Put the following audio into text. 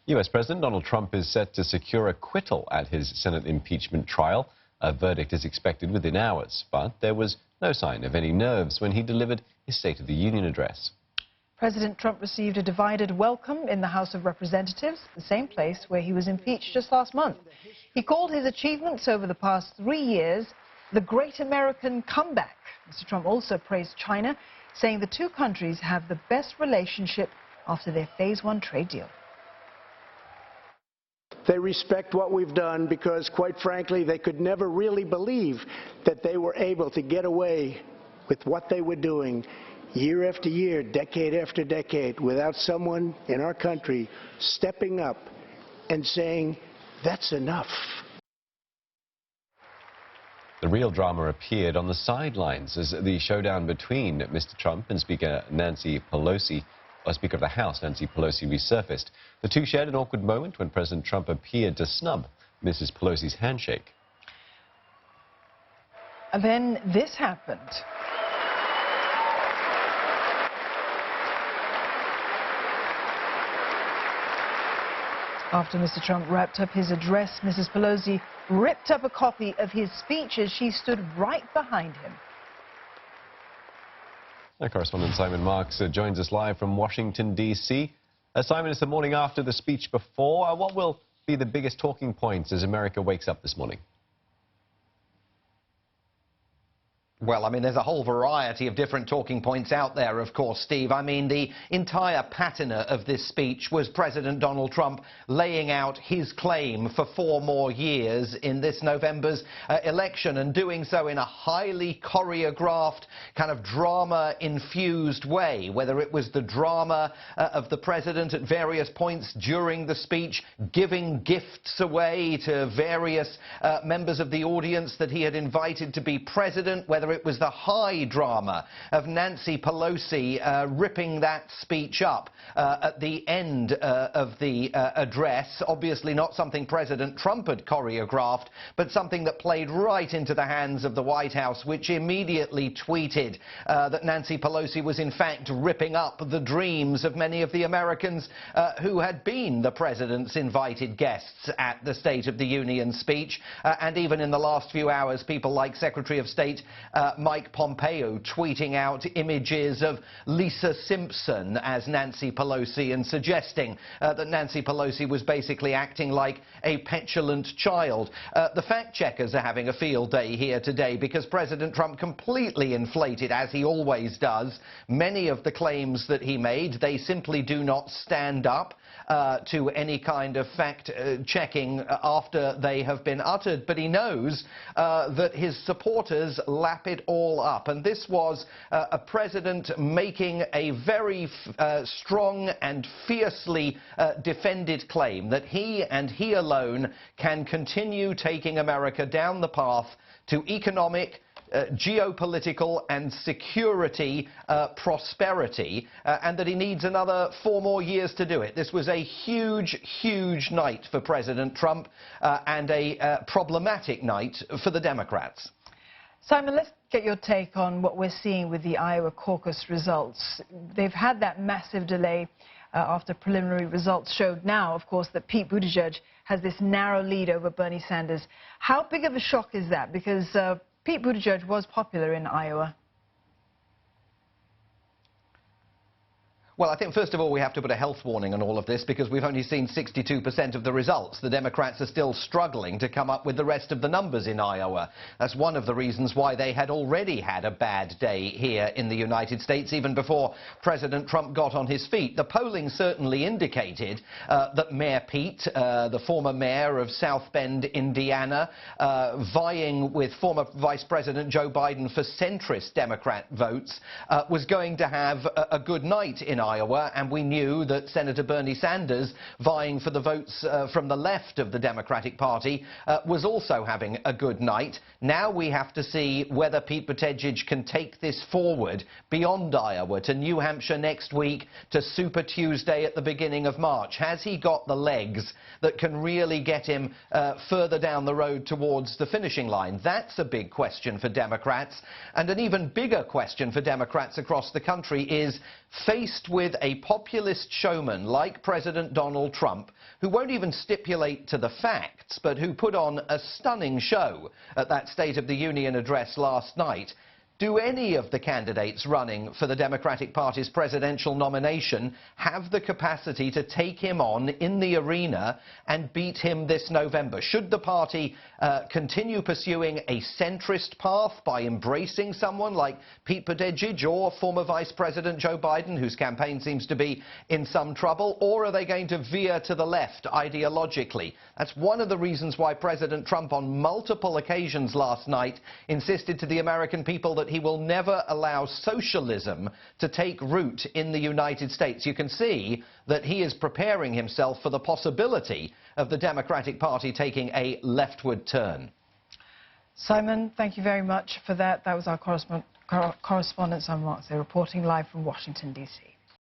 U.S. President Donald Trump is set to secure acquittal at his Senate impeachment trial. A verdict is expected within hours, but there was no sign of any nerves when he delivered his State of the Union address. President Trump received a divided welcome in the House of Representatives, the same place where he was impeached just last month. He called his achievements over the past 3 years the Great American Comeback. Mr. Trump also praised China, saying the two countries have the best relationship after their Phase 1 trade deal. They respect what we've done because, quite frankly, they could never really believe that they were able to get away with what they were doing year after year, decade after decade, without someone in our country stepping up and saying, that's enough. The real drama appeared on the sidelines as the showdown between Mr. Trump and Speaker Nancy Pelosi, or Speaker of the House Nancy Pelosi, resurfaced. The two shared an awkward moment when President Trump appeared to snub Mrs Pelosi's handshake. And then this happened. After Mr. Trump wrapped up his address, Mrs. Pelosi ripped up a copy of his speech as she stood right behind him. Our correspondent Simon Marks joins us live from Washington, D.C. Simon, it's the morning after the speech before. What will be the biggest talking points as America wakes up this morning? Well, I mean, there's a whole variety of different talking points out there, of course, Steve. I mean, the entire patina of this speech was President Donald Trump laying out his claim for 4 more years in this November's election, and doing so in a highly choreographed, kind of drama-infused way, whether it was the drama of the president at various points during the speech, giving gifts away to various members of the audience that he had invited to be president, whether it was the high drama of Nancy Pelosi ripping that speech up at the end of the address. Obviously not something President Trump had choreographed, but something that played right into the hands of the White House, which immediately tweeted that Nancy Pelosi was in fact ripping up the dreams of many of the Americans who had been the president's invited guests at the State of the Union speech. And even in the last few hours, people like Secretary of State Mike Pompeo tweeting out images of Lisa Simpson as Nancy Pelosi and suggesting that Nancy Pelosi was basically acting like a petulant child. The fact-checkers are having a field day here today because President Trump completely inflated, as he always does, many of the claims that he made. They simply do not stand up to any kind of fact-checking after they have been uttered. But he knows that his supporters lap it all up. And this was a president making a very strong and fiercely defended claim that he and he alone can continue taking America down the path to economic, geopolitical and security prosperity, and that he needs another 4 more years to do it. This was a huge, huge night for President Trump and a problematic night for the Democrats. Simon, let's get your take on what we're seeing with the Iowa caucus results. They've had that massive delay after preliminary results showed now, of course, that Pete Buttigieg has this narrow lead over Bernie Sanders. How big of a shock is that? Because Pete Buttigieg was popular in Iowa. Well, I think, first of all, we have to put a health warning on all of this because we've only seen 62% of the results. The Democrats are still struggling to come up with the rest of the numbers in Iowa. That's one of the reasons why they had already had a bad day here in the United States, even before President Trump got on his feet. The polling certainly indicated that Mayor Pete, the former mayor of South Bend, Indiana, vying with former Vice President Joe Biden for centrist Democrat votes, was going to have a good night in Iowa, and we knew that Senator Bernie Sanders, vying for the votes from the left of the Democratic Party, was also having a good night. Now we have to see whether Pete Buttigieg can take this forward beyond Iowa to New Hampshire next week, to Super Tuesday at the beginning of March. Has he got the legs that can really get him further down the road towards the finishing line? That's a big question for Democrats. And an even bigger question for Democrats across the country is, faced with a populist showman like President Donald Trump, who won't even stipulate to the facts, but who put on a stunning show at that State of the Union address last night, do any of the candidates running for the Democratic Party's presidential nomination have the capacity to take him on in the arena and beat him this November? Should the party continue pursuing a centrist path by embracing someone like Pete Buttigieg or former Vice President Joe Biden, whose campaign seems to be in some trouble, or are they going to veer to the left ideologically? That's one of the reasons why President Trump on multiple occasions last night insisted to the American people that he will never allow socialism to take root in the United States. You can see that he is preparing himself for the possibility of the Democratic Party taking a leftward turn. Simon, thank you very much for that. That was our correspondent, Mark, reporting live from Washington, D.C.